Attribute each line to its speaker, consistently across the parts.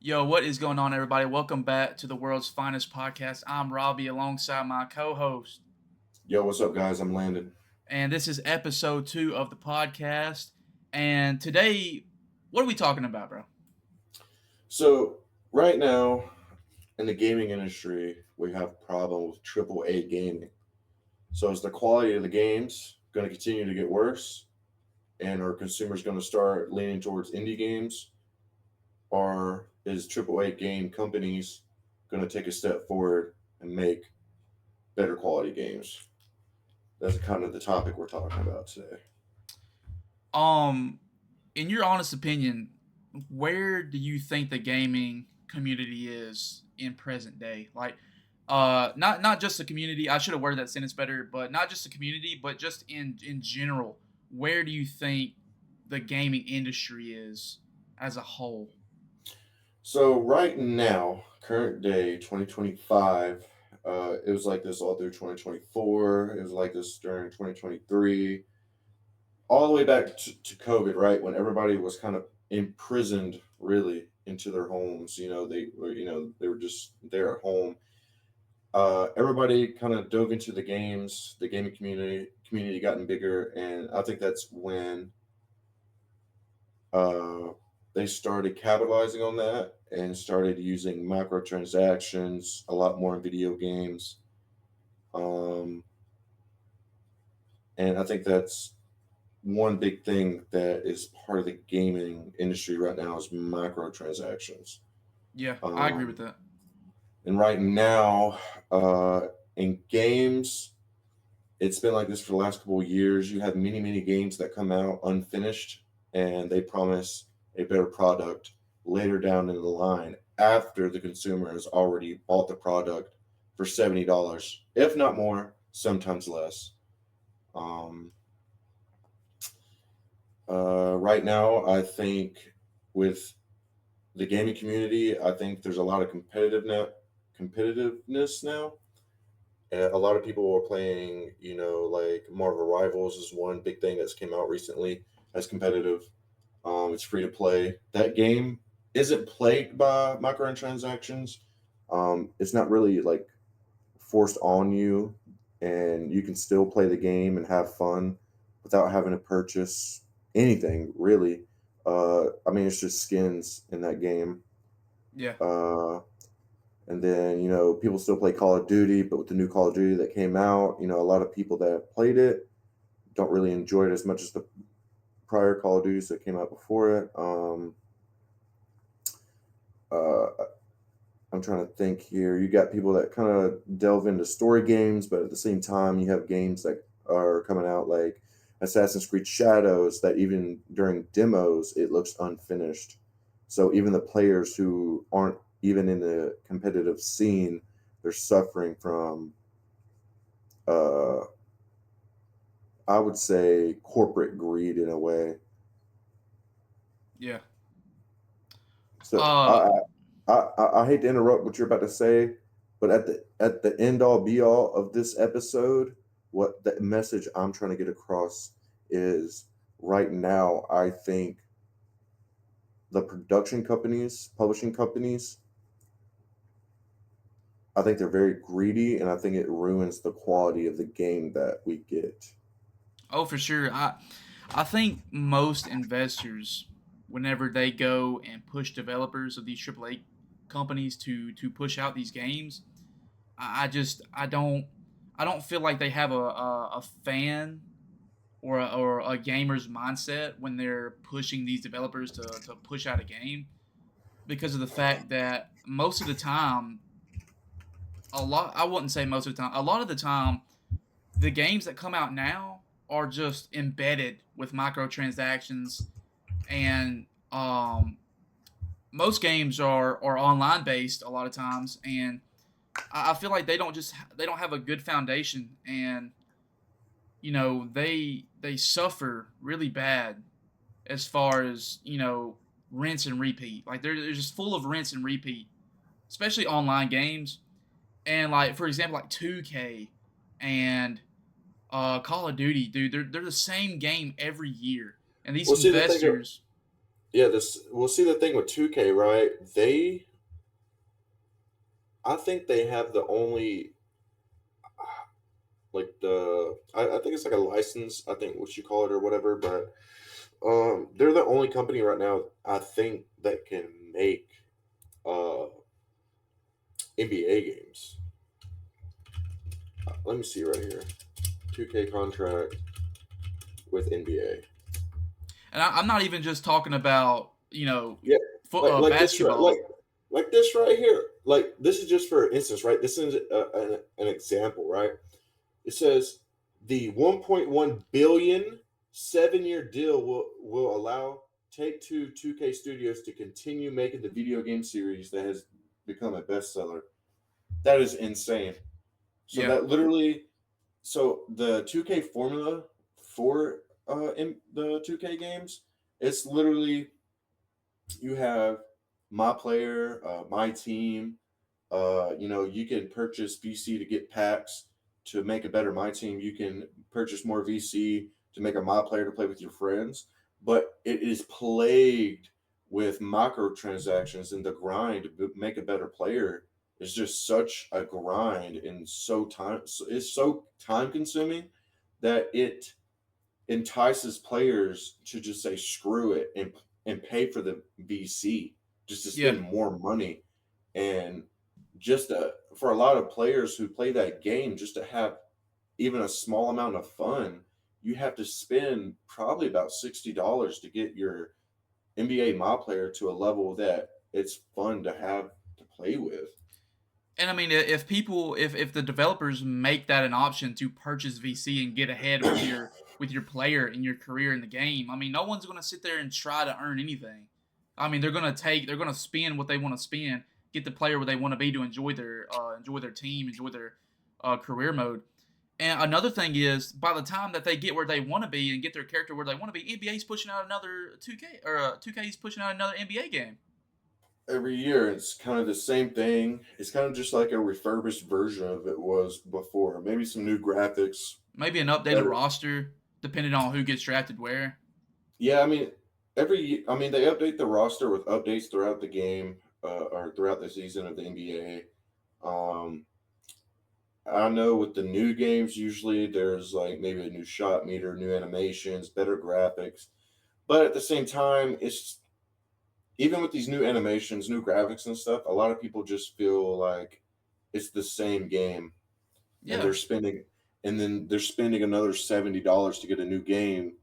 Speaker 1: Yo, what is going on, everybody? Welcome back to the world's finest podcast. I'm Robbie alongside my co host,
Speaker 2: Yo, what's up, guys? I'm Landon.
Speaker 1: and this is episode 2 of the podcast. And today, what are we talking about, bro?
Speaker 2: So, right now in the gaming industry, we have problem with AAA gaming. So, is the quality of the games going to continue to get worse, and are consumers going to start leaning towards indie games, or is AAA game companies going to take a step forward and make better quality games? That's kind of the topic we're talking about today.
Speaker 1: Um, in your honest opinion, where do you think the gaming community is in present day? Not just the community. I should have worded that sentence better, but not just the community, but just in general. Where do you think the gaming industry is as a whole?
Speaker 2: So, right now, current day 2025, it was like this all through 2024. It was like this during 2023, all the way back to COVID, right? When everybody was kind of imprisoned really into their homes. They were just there at home. Everybody kind of dove into the games. The gaming community gotten bigger, and I think that's when uh, they started capitalizing on that and started using microtransactions a lot more in video games. Um, and I think that's one big thing that is part of the gaming industry right now is microtransactions.
Speaker 1: Yeah, I agree with
Speaker 2: Um,
Speaker 1: that.
Speaker 2: and right now, uh, in games, it's been like this for the last couple of years. You have many games that come out unfinished, and they promise a better product later down in the line after the consumer has already bought the product for $70, if not more, sometimes less. Um, right now, I think with the gaming community, I think there's a lot of competitiveness now. And a lot of people are playing, like Marvel Rivals is one big thing that's came out recently as competitive. It's free to play. That game isn't plagued by microtransactions. It's not really like forced on you, and you can still play the game and have fun without having to purchase anything really. I mean, it's just skins in that game.
Speaker 1: Yeah.
Speaker 2: Uh, and then, people still play Call of Duty, but with the new Call of Duty that came out, a lot of people that played it don't really enjoy it as much as the prior Call of Duties that came out before it. Uh, I'm trying to think here. You got people that kind of delve into story games, but at the same time, you have games that are coming out like Assassin's Creed Shadows that even during demos, it looks unfinished. So even the players who aren't even in the competitive scene, they're suffering from, uh, I would say, corporate greed in a way.
Speaker 1: Yeah.
Speaker 2: So
Speaker 1: Uh
Speaker 2: I hate to interrupt what you're about to say, but at the end all be all of this episode, what the message I'm trying to get across is right now I think the production companies, publishing companies, I think they're very greedy and I think it ruins the quality of the game that we get.
Speaker 1: oh, for sure. I think most investors, whenever they go and push developers of these AAA companies to push out these games, I don't feel like they have a fan or a gamer's mindset when they're pushing these developers to push out a game, because of the fact that most of the time, I wouldn't say most of the time, a lot of the time, the games that come out now are just embedded with microtransactions, and most games are online based a lot of times, and I feel like they don't have a good foundation, and they suffer really bad as far as rinse and repeat. Like they're just full of rinse and repeat, especially online games. And like for example, like 2K and Call of Duty, dude, they're the same game every year, and these
Speaker 2: Well, see the thing.
Speaker 1: investors.
Speaker 2: yeah, this we'll see the thing with 2K, right? I think they have the only like I think it's like a license, I think what you call it or whatever, but they're the only company right now I think that can make uh NBA games. Let me see right here. 2K contract with NBA.
Speaker 1: And I'm not even just talking about
Speaker 2: Yeah, like this right
Speaker 1: basketball.
Speaker 2: like this right here. Like this is just for instance, right? This is an example, right? It says the 1.1 billion 7-year deal will allow Take Two 2K Studios to continue making the video game series that has become a bestseller. That is insane. So
Speaker 1: Yeah,
Speaker 2: that literally, so the 2K formula for in the 2K games, it's literally you have my player, my team. You can purchase VC to get packs to make a better my team. You can purchase more VC to make a my player to play with your friends. But it is plagued with microtransactions, and the grind to make a better player is just such a grind and it's so time consuming that it entices players to just say screw it and pay for the VC just to
Speaker 1: yeah.
Speaker 2: spend more money. And just for a lot of players who play that game, just to have even a small amount of fun, you have to spend probably about $60 to get your NBA My Player to a level that it's fun to have to play with.
Speaker 1: And I mean, if people, if the developers make that an option to purchase VC and get ahead with your player in your career in the game, I mean, no one's going to sit there and try to earn anything. I mean, they're going to spend what they want to spend, get the player where they want to be to enjoy their team, enjoy their career mode. And another thing is, by the time that they get where they want to be and get their character where they want to be, NBA's pushing out another 2K, or 2K's pushing out another NBA game.
Speaker 2: Every year, it's kind of the same thing. It's kind of just like a refurbished version of it was before. Maybe some new graphics,
Speaker 1: Maybe an updated
Speaker 2: better.
Speaker 1: roster, depending on who gets drafted where.
Speaker 2: Yeah, I mean, I mean, they update the roster with updates throughout the game, or throughout the season of the NBA. I know with the new games, usually there's like maybe a new shot meter, new animations, better graphics. But at the same time, it's even with these new animations, new graphics and stuff, a lot of people just feel like it's the same game, and
Speaker 1: Yeah,
Speaker 2: they're spending another $70 to get a new game,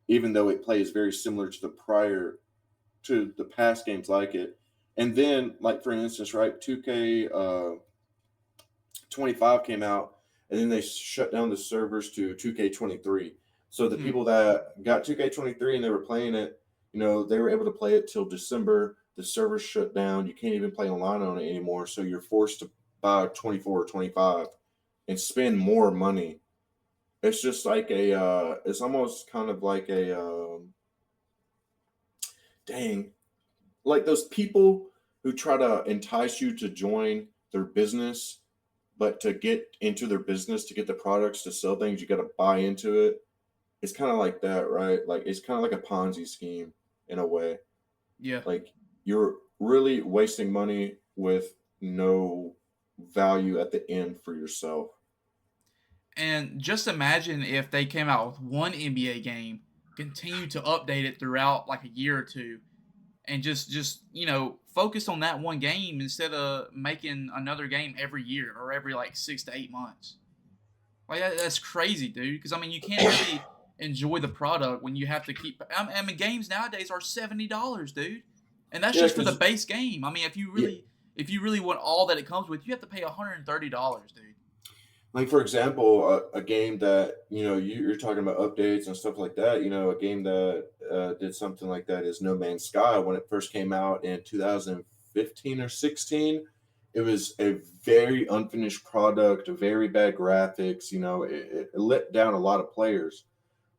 Speaker 2: even though it plays very similar to the past games like it. And then, like for instance, right, 2K 25 came out, and then they shut down the servers to 2K23. So the
Speaker 1: hmm.
Speaker 2: people that got 2K23 and they were playing it, they were able to play it till December. The servers shut down. You can't even play online on it anymore. So you're forced to buy 24 or 25 and spend more money. It's just like it's almost kind of like dang, like those people who try to entice you to join their business, but to get into their business to get the products to sell things, you got to buy into it. It's kind of like that, right? Like it's kind of like a Ponzi scheme in a way.
Speaker 1: Yeah.
Speaker 2: Like you're really wasting money with no value at the end for yourself.
Speaker 1: And just imagine if they came out with one NBA game, continued to update it throughout like a year or two, and just focus on that one game instead of making another game every year or every like 6 to 8 months. Like that's crazy, dude. Because I mean, you can't really enjoy the product when you have to keep. I mean, games nowadays are $70, dude, and that's
Speaker 2: Yeah,
Speaker 1: just for the
Speaker 2: because
Speaker 1: base game. I mean,
Speaker 2: yeah,
Speaker 1: if you really want all that it comes with, you have to pay $130, dude.
Speaker 2: like for example, a game that you're talking about updates and stuff like that. A game that did something like that is No Man's Sky. When it first came out in 2015 or 16, it was a very unfinished product, very bad graphics. It let down a lot of players.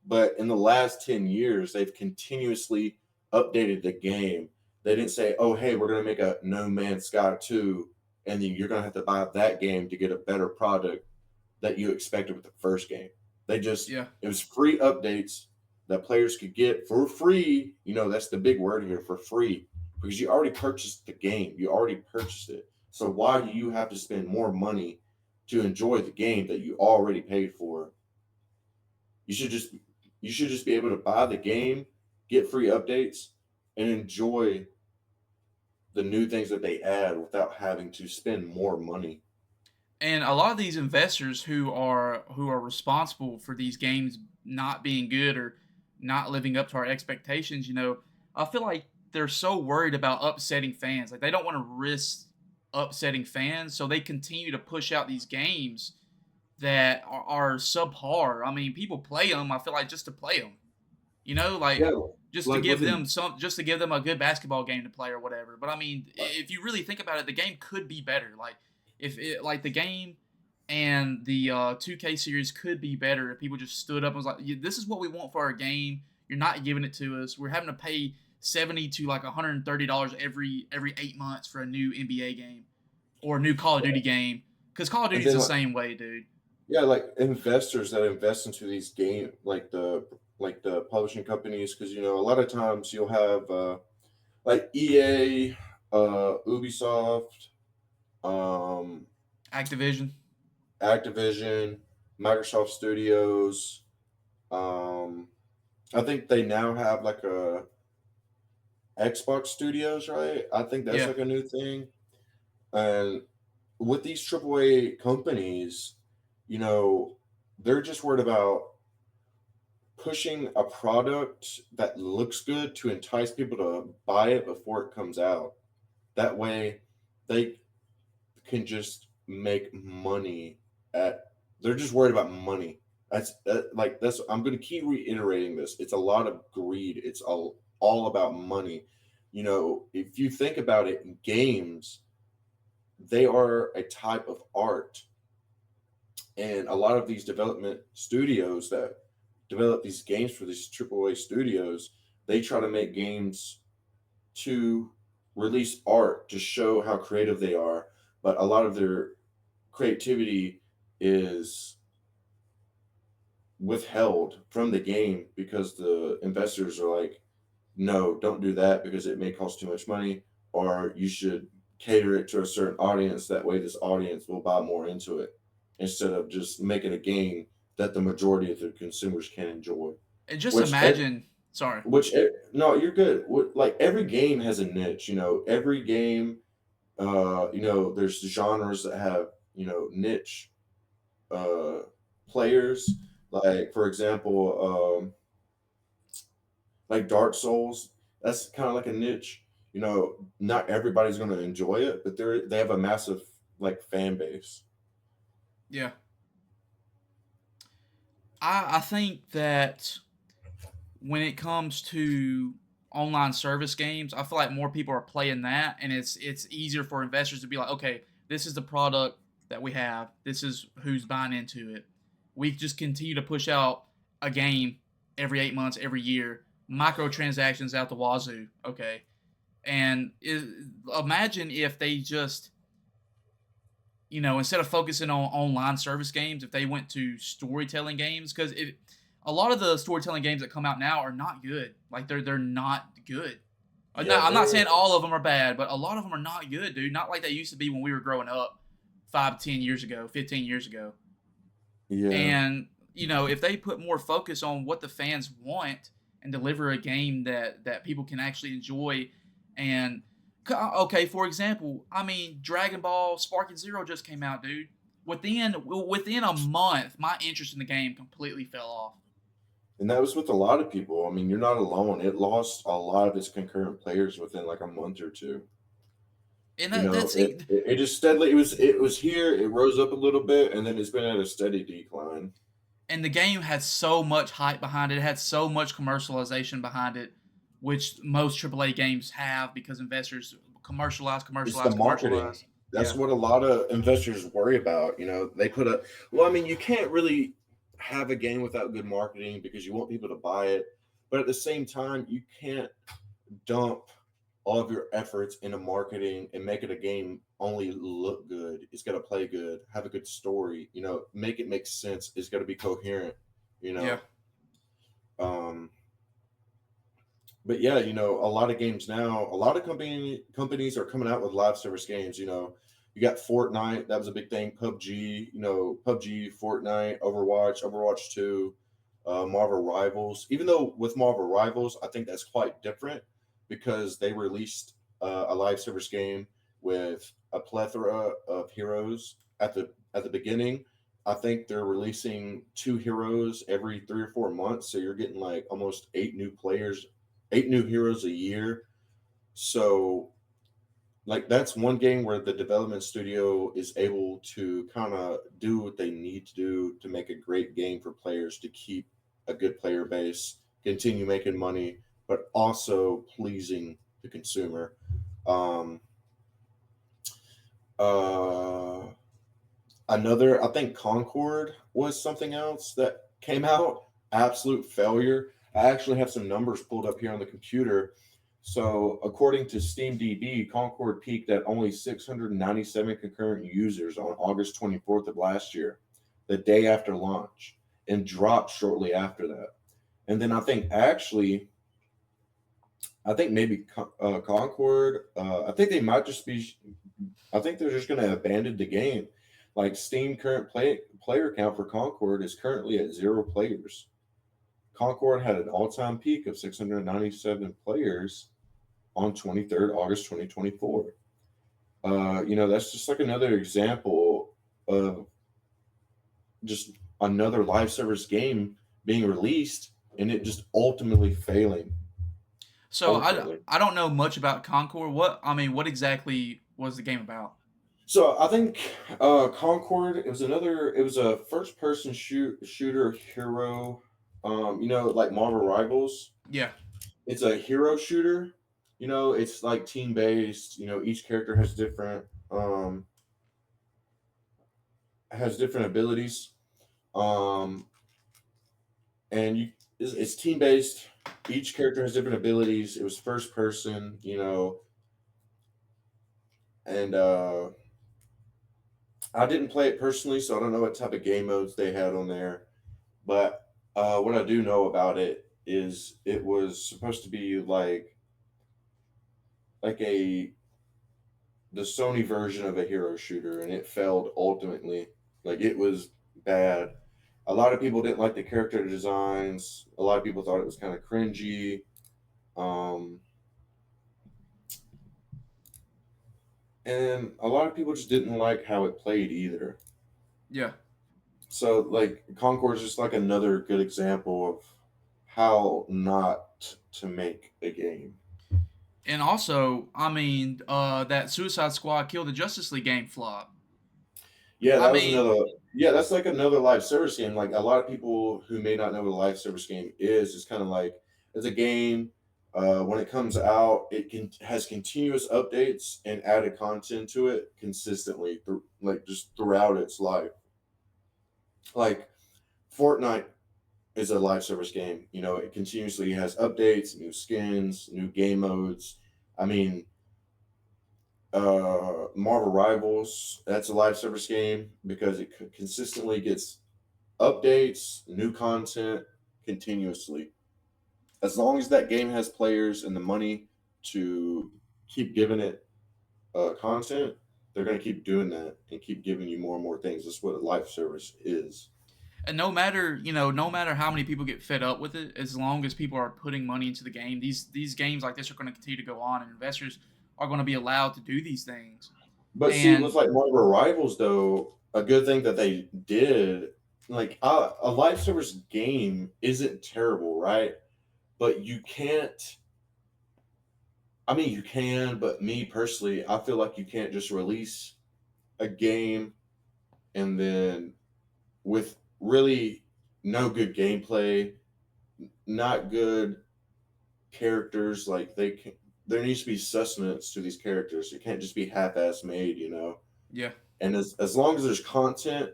Speaker 2: But in the last 10 years, they've continuously updated the game. They didn't say, "Oh, hey, we're going to make a No Man's Sky 2, and then you're going to have to buy that game to get a better product that you expected with the first game." They just
Speaker 1: Yeah.
Speaker 2: it was free updates that players could get for free. That's the big word here, for free, because you already purchased the game. You already purchased it. So why do you have to spend more money to enjoy the game that you already paid for? You should just be able to buy the game, get free updates, and enjoy the new things that they add without having to spend more money.
Speaker 1: And a lot of these investors who are responsible for these games not being good or not living up to our expectations, I feel like they're so worried about upsetting fans. Like they don't want to risk upsetting fans, so they continue to push out these games that are subpar. I mean, people play them. I feel like just to play them, like
Speaker 2: Yeah,
Speaker 1: just to
Speaker 2: like
Speaker 1: give
Speaker 2: within
Speaker 1: them just to give them a good basketball game to play or whatever. But I mean, if you really think about it, the game could be better. Like if it, like the game and the 2K series could be better if people just stood up and was like, "This is what we want for our game. You're not giving it to us. We're having to pay 70 to like $130 every 8 months for a new NBA game or a new Call of Duty game." Because Call of
Speaker 2: and
Speaker 1: Duty's
Speaker 2: then
Speaker 1: the
Speaker 2: like
Speaker 1: same way, dude.
Speaker 2: yeah, like investors that invest into these game like the publishing companies, because a lot of times you'll have like EA, Ubisoft, um,
Speaker 1: Activision.
Speaker 2: Activision, Microsoft Studios. Um, I think they now have like a Xbox Studios, right? I think that's
Speaker 1: Yeah.
Speaker 2: like a new thing. And with these AAA companies, you know, they're just worried about pushing a product that looks good to entice people to buy it before it comes out. That way, they can just make money at. They're just worried about money. That's. I'm going to keep reiterating this. It's a lot of greed. It's all about money. If you think about it, games, they are a type of art, and a lot of these development studios that develop these games for these AAA studios, they try to make games to release art to show how creative they are, but a lot of their creativity is withheld from the game because the investors are like, no, don't do that because it may cost too much money, or you should cater it to a certain audience. That way, this audience will buy more into it instead of just making a game that the majority of the consumers can enjoy.
Speaker 1: And just
Speaker 2: Which,
Speaker 1: imagine. Sorry.
Speaker 2: no, you're good. Like every game has a niche. Every game. There's genres that have niche uh players. Like for example, like Dark Souls, that's kind of like a niche. Not everybody's going to enjoy it, but they have a massive like fan base.
Speaker 1: Yeah. I think that when it comes to online service games, I feel like more people are playing that, and it's easier for investors to be like, okay, this is the product that we have. This is who's buying into it. We just continue to push out a game every 8 months, every year, microtransactions out the wazoo. Okay, and imagine if they just instead of focusing on online service games, if they went to storytelling games, because a lot of the storytelling games that come out now are not good. Like they're not good.
Speaker 2: Yeah,
Speaker 1: I'm not
Speaker 2: they're
Speaker 1: saying all of them are bad, but a lot of them are not good, dude. Not like they used to be when we were growing up 5, 10 years ago, 15 years ago.
Speaker 2: yeah.
Speaker 1: And if they put more focus on what the fans want and deliver a game that people can actually enjoy, and okay, for example, I mean, Dragon Ball Sparking Zero just came out, dude. Within a month, my interest in the game completely fell off.
Speaker 2: And that was with a lot of people. I mean, you're not alone. It lost a lot of its concurrent players within like a month or two.
Speaker 1: And
Speaker 2: You
Speaker 1: that
Speaker 2: know,
Speaker 1: that's
Speaker 2: it, it, it just steadily it was here, it rose up a little bit, and then it's been at a steady decline.
Speaker 1: and the game had so much hype behind it. It had so much commercialization behind it, which most AAA games have because investors commercialize,
Speaker 2: It's the
Speaker 1: commercialize,
Speaker 2: marketing.
Speaker 1: commercialize.
Speaker 2: That's
Speaker 1: Yeah.
Speaker 2: what a lot of investors worry about. They put a well, I mean, you can't really have a game without good marketing because you want people to buy it. But at the same time, you can't dump all of your efforts into marketing and make it a game only look good. It's got to play good, have a good story, make it make sense. It's got to be coherent, you
Speaker 1: Yeah.
Speaker 2: know. but yeah, a lot of games now, a lot of companies are coming out with live service games. You got Fortnite, that was a big thing. PUBG, PUBG, Fortnite, Overwatch, Overwatch 2, Marvel Rivals. Even though with Marvel Rivals, I think that's quite different because they released a live service game with a plethora of heroes at the beginning. I think they're releasing two heroes every 3 or 4 months, so you're getting like almost eight new players, eight new heroes a year. So, like, that's one game where the development studio is able to kind of do what they need to do to make a great game for players to keep a good player base, continue making money, but also pleasing the consumer. Um, uh, I think Concord was something else that came out. Absolute failure. I actually have some numbers pulled up here on the computer. So, according to SteamDB, Concord peaked at only 697 concurrent users on August 24th of last year, the day after launch, and dropped shortly after that. And then I think maybe Concord, I think they might just be, I think they're just going to abandon the game. Like Steam current player count for Concord is currently at 0 players. Concord had an all-time peak of 697 players on 23rd August 2024. That's just like another example of just another live service game being released and it just ultimately failing.
Speaker 1: So
Speaker 2: Ultimately.
Speaker 1: I don't know much about Concord. What exactly was the game about?
Speaker 2: So I think Concord. It was a first person shooter hero. Like Marvel Rivals.
Speaker 1: Yeah.
Speaker 2: It's a hero shooter. It's like team based. Each character has different abilities. Um, and it's team based. Each character has different abilities. It was first person. And I didn't play it personally, so I don't know what type of game modes they had on there. But what I do know about it is it was supposed to be like a the Sony version of a hero shooter, and it failed ultimately. Like it was bad. A lot of people didn't like the character designs. A lot of people thought it was kind of cringy. Um, and a lot of people just didn't like how it played either.
Speaker 1: Yeah.
Speaker 2: So like Concord is just like another good example of how not to make a game.
Speaker 1: And also, that Suicide Squad Kill the Justice League game flop.
Speaker 2: Yeah,
Speaker 1: I
Speaker 2: that was
Speaker 1: mean,
Speaker 2: another. Yeah, that's like another live service game. Like a lot of people who may not know what a live service game is, it's kind of like it's a game. When it comes out, it has continuous updates and added content to it consistently, like just throughout its life. Like Fortnite is a live service game. It continuously has updates, new skins, new game modes. I mean, Marvel Rivals, that's a live service game because it consistently gets updates, new content continuously. As long as that game has players and the money to keep giving it content, they're going to keep doing that and keep giving you more and more things. That's what a live service is.
Speaker 1: and no matter how many people get fed up with it, as long as people are putting money into the game, these games like this are going to continue to go on, and investors are going to be allowed to do these things.
Speaker 2: But see, with
Speaker 1: And
Speaker 2: like Marvel Rivals, though, a good thing that they did, like a live service game isn't terrible, right? But you can't. I mean, you can, but me personally, I feel like you can't just release a game and then with really no good gameplay, not good characters, like there needs to be sustenance to these characters. It can't just be half-ass made.
Speaker 1: yeah,
Speaker 2: And as long as there's content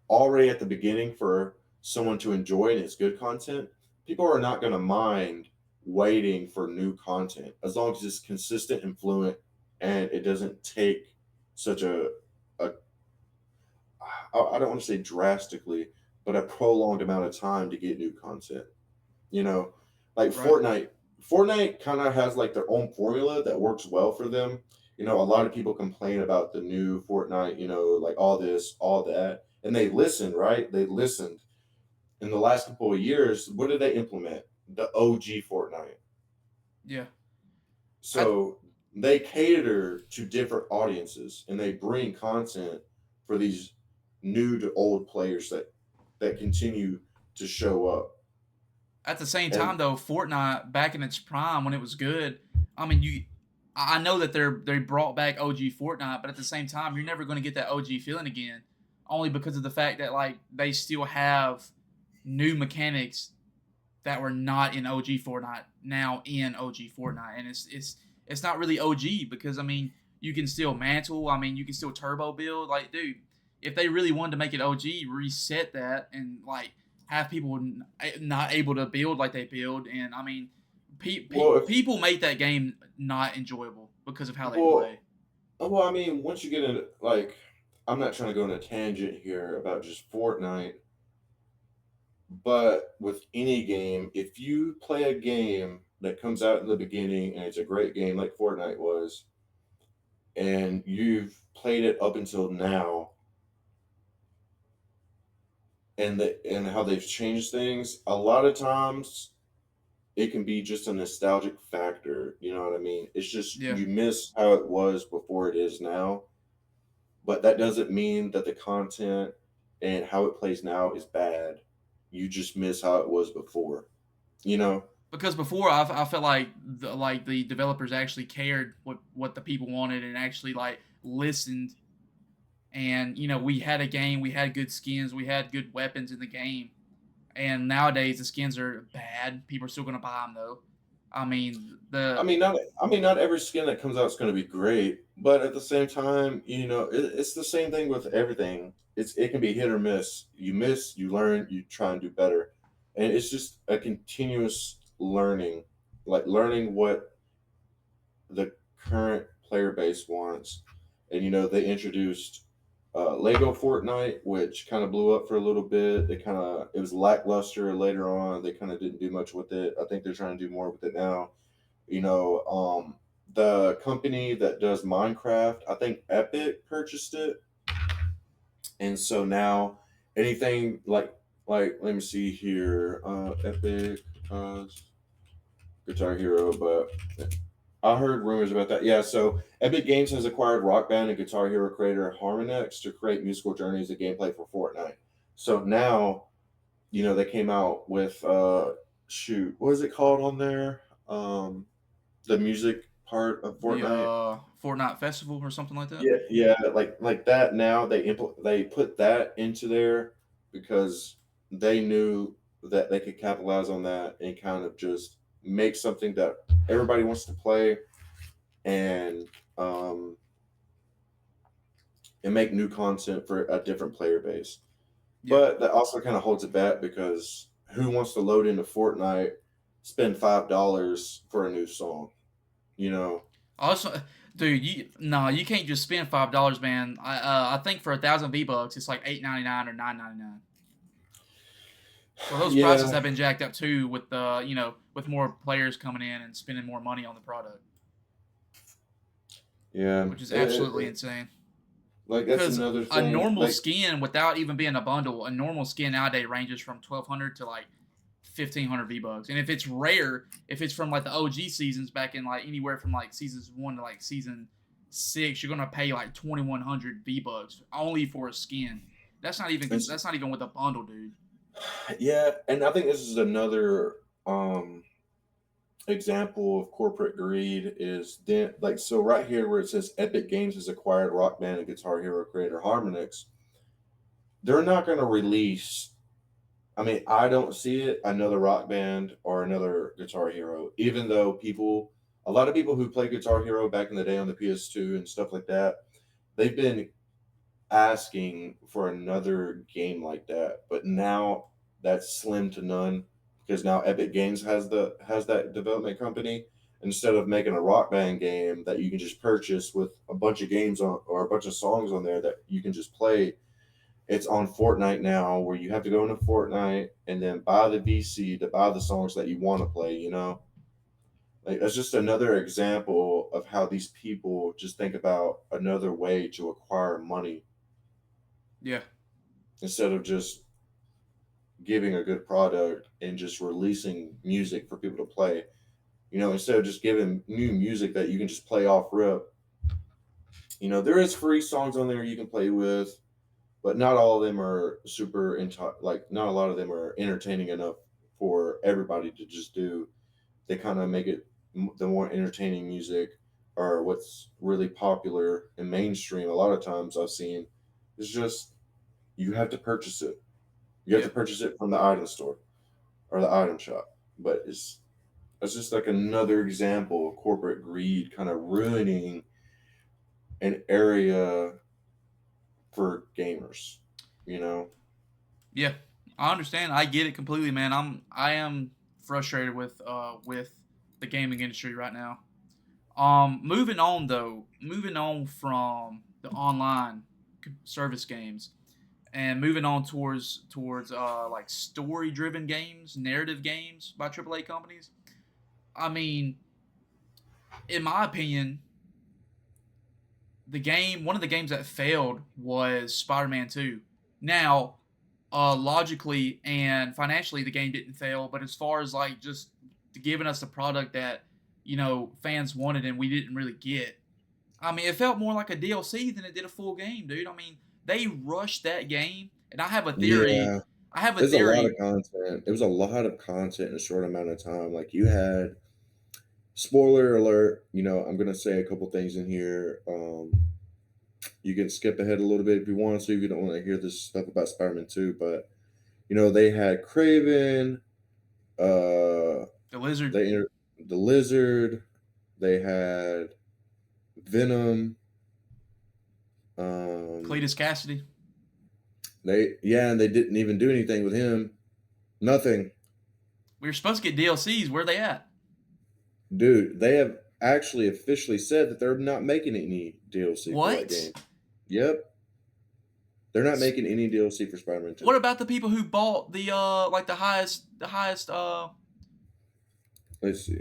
Speaker 2: already at the beginning for someone to enjoy and it's good content, people are not going to mind waiting for new content as long as it's consistent and fluent and it doesn't take such a I don't want to say drastically, but a prolonged amount of time to get new content. You know, like
Speaker 1: right.
Speaker 2: Fortnite. Fortnite kind of has like their own formula that works well for them. A lot of people complain about the new Fortnite, like all this, all that, and they listened, right? They listened in the last couple of years. What did they implement? The OG Fortnite.
Speaker 1: Yeah. I
Speaker 2: So they cater to different audiences and they bring content for these new to old players that continue to show up.
Speaker 1: At the same time,
Speaker 2: And
Speaker 1: though, Fortnite back in its prime when it was good, I mean, I know that they brought back OG Fortnite, but at the same time, you're never going to get that OG feeling again, only because of the fact that like they still have new mechanics that were not in OG Fortnite now in OG Fortnite, and it's not really OG because I mean you can still mantle, I mean you can still turbo build, like dude, if they really wanted to make it OG, reset that and like have people not able to build like they build, and I mean
Speaker 2: well, if
Speaker 1: people make that game not enjoyable because of how they
Speaker 2: well,
Speaker 1: play.
Speaker 2: I mean, once you get into like, I'm not trying to go on a tangent here about just Fortnite, but with any game, if you play a game that comes out in the beginning and it's a great game like Fortnite was, and you've played it up until now, and how they've changed things, a lot of times it can be just a nostalgic factor. You know what I mean? It's just
Speaker 1: Yeah,
Speaker 2: you miss how it was before it is now, but that doesn't mean that the content and how it plays now is bad. You just miss how it was before. You know?
Speaker 1: because before I felt like the developers actually cared what the people wanted and actually like listened, and we had a game, we had good skins, we had good weapons in the game, and nowadays the skins are bad. People are still gonna buy them though. I mean the
Speaker 2: Not every skin that comes out is going to be great, but at the same time, it's the same thing with everything. It can be hit or miss. You miss, you learn, you try and do better, and it's just a continuous learning, like learning what the current player base wants. And they introduced Lego Fortnite, which kind of blew up for a little bit. It was lackluster later on. They kind of didn't do much with it. I think they're trying to do more with it now. The company that does Minecraft, I think Epic purchased it, and so now anything like let me see here, Epic, Guitar Hero, but I heard rumors about that. Yeah, so Epic Games has acquired Rock Band and Guitar Hero creator Harmonix to create musical journeys and gameplay for Fortnite. So now, they came out with shoot, what is it called on there? The music part of
Speaker 1: the
Speaker 2: Fortnite.
Speaker 1: Fortnite festival or something like that.
Speaker 2: Yeah, yeah, like that. Now they put that into there because they knew that they could capitalize on that and kind of just make something that everybody wants to play, and um and make new content for a different player base.
Speaker 1: Yeah.
Speaker 2: But that also kind of holds it back because who wants to load into Fortnite, spend $5 for a new song? You know,
Speaker 1: Also, dude, you can't just spend $5, man. I think for 1,000 V bucks, it's like 8.99 or 9.99. So those prices
Speaker 2: yeah,
Speaker 1: have been jacked up too with the with more players coming in and spending more money on the product,
Speaker 2: yeah.
Speaker 1: which is absolutely insane.
Speaker 2: Like that's
Speaker 1: Because
Speaker 2: another
Speaker 1: a
Speaker 2: thing.
Speaker 1: normal
Speaker 2: Like,
Speaker 1: skin without even being a bundle, a normal skin nowadays ranges from 1,200 to like 1,500 V bucks, and if it's rare, if it's from like the OG seasons back in like anywhere from like seasons 1 to like season 6, you're gonna pay like 2,100 V bucks only for a skin.
Speaker 2: it's
Speaker 1: That's not even with a bundle, dude.
Speaker 2: yeah, and I think this is another example of corporate greed is then like so right here where it says Epic Games has acquired Rock Band and Guitar Hero creator Harmonix, they're not going to release. I mean, I don't see it another Rock Band or another Guitar Hero, even though a lot of people who played Guitar Hero back in the day on the PS2 and stuff like that, they've been asking for another game like that. But now that's slim to none because now Epic Games has that development company. Instead of making a Rock Band game that you can just purchase with a bunch of games on or a bunch of songs on there that you can just play, it's on Fortnite now where you have to go into Fortnite and then buy the VC to buy the songs that you want to play. Like that's just another example of how these people just think about another way to acquire money
Speaker 1: Yeah.
Speaker 2: instead of just giving a good product and just releasing music for people to play. You know, instead of just giving new music that you can just play off rip. You know, there is free songs on there you can play with, but not all of them are super like not a lot of them are entertaining enough for everybody to just do. They kind of make it the more entertaining music or what's really popular and mainstream. A lot of times I've seen is just you have to purchase it. You have
Speaker 1: Yeah.
Speaker 2: to purchase it from the item store or the item shop. But it's just like another example of corporate greed kind of ruining an area for gamers. You know?
Speaker 1: Yeah. I understand. I get it completely, man. I am frustrated with the gaming industry right now. Moving on though, moving on from the online service games and moving on towards like story driven games, narrative games by AAA companies. I mean, in my opinion, one of the games that failed was Spider-Man 2. Now, logically and financially the game didn't fail, but as far as like just giving us the product that, fans wanted and we didn't really get. I mean, it felt more like a DLC than it did a full game, dude. I mean, they rushed that game, and I have a theory.
Speaker 2: Yeah.
Speaker 1: I have a
Speaker 2: There's a lot of
Speaker 1: theory.
Speaker 2: content. It was a lot of content in a short amount of time. Like you had spoiler alert, I'm gonna say a couple things in here. You can skip ahead a little bit if you want to, if you don't want to hear this stuff about Spider-Man 2, but they had Craven, uh
Speaker 1: The Lizard,
Speaker 2: they the Lizard, they had Venom, um
Speaker 1: Cletus Cassidy.
Speaker 2: and they didn't even do anything with him. Nothing.
Speaker 1: We were supposed to get DLCs. Where they at?
Speaker 2: Dude, they have actually officially said that they're not making any DLC for that
Speaker 1: What?
Speaker 2: game. Yep. They're not making any DLC for Spider-Man 2.
Speaker 1: What about the people who bought the like the highest
Speaker 2: Let's see.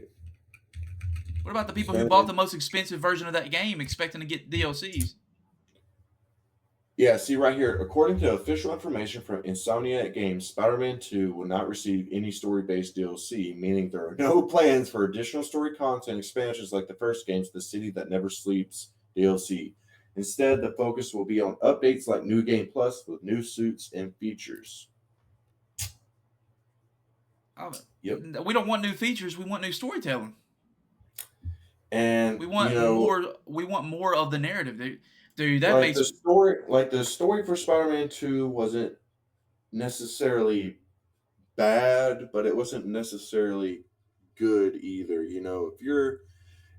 Speaker 1: what about the people who bought
Speaker 2: Spider-Man.
Speaker 1: the most expensive version of that game expecting to get DLCs?
Speaker 2: Yeah, see right here. According to official information from Insomniac Games, Spider-Man 2 will not receive any story-based DLC, meaning there are no plans for additional story content expansions like the first game's The City That Never Sleeps DLC. Instead, the focus will be on updates like New Game Plus with new suits and features. Yep.
Speaker 1: We don't want new features. We want new storytelling.
Speaker 2: And
Speaker 1: We want more. We want more of the narrative, dude. That
Speaker 2: like
Speaker 1: makes
Speaker 2: the story for Spider-Man 2 wasn't necessarily bad, but it wasn't necessarily good either.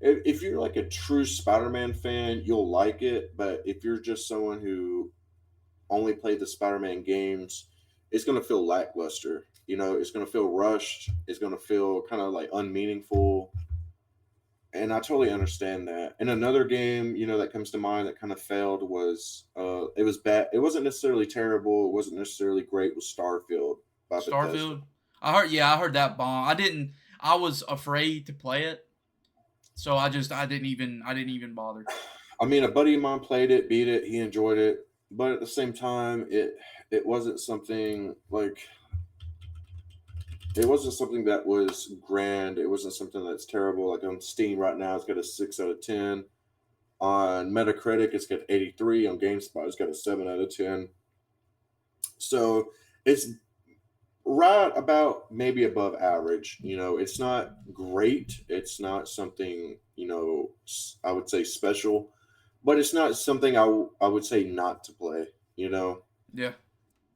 Speaker 2: If you're like a true Spider-Man fan, you'll like it, but if you're just someone who only played the Spider-Man games, it's going to feel lackluster. It's going to feel rushed. It's going to feel kind of like unmeaningful. And I totally understand that. And another game, that comes to mind that kind of failed was it was bad. It wasn't necessarily terrible. It wasn't necessarily great. Was Starfield by Bethesda.
Speaker 1: Starfield. I heard that bomb. I didn't. I was afraid to play it, so I didn't even bother.
Speaker 2: I mean, a buddy of mine played it, beat it, he enjoyed it, but at the same time, it wasn't something like it wasn't something that was grand. It wasn't something that's terrible. Like on Steam right now, it's got a 6 out of 10. On Metacritic, it's got 83. On GameSpot, it's got a 7 out of 10. So it's right about maybe above average. It's not great. It's not something, I would say special, but it's not something I would say not to play.
Speaker 1: Yeah,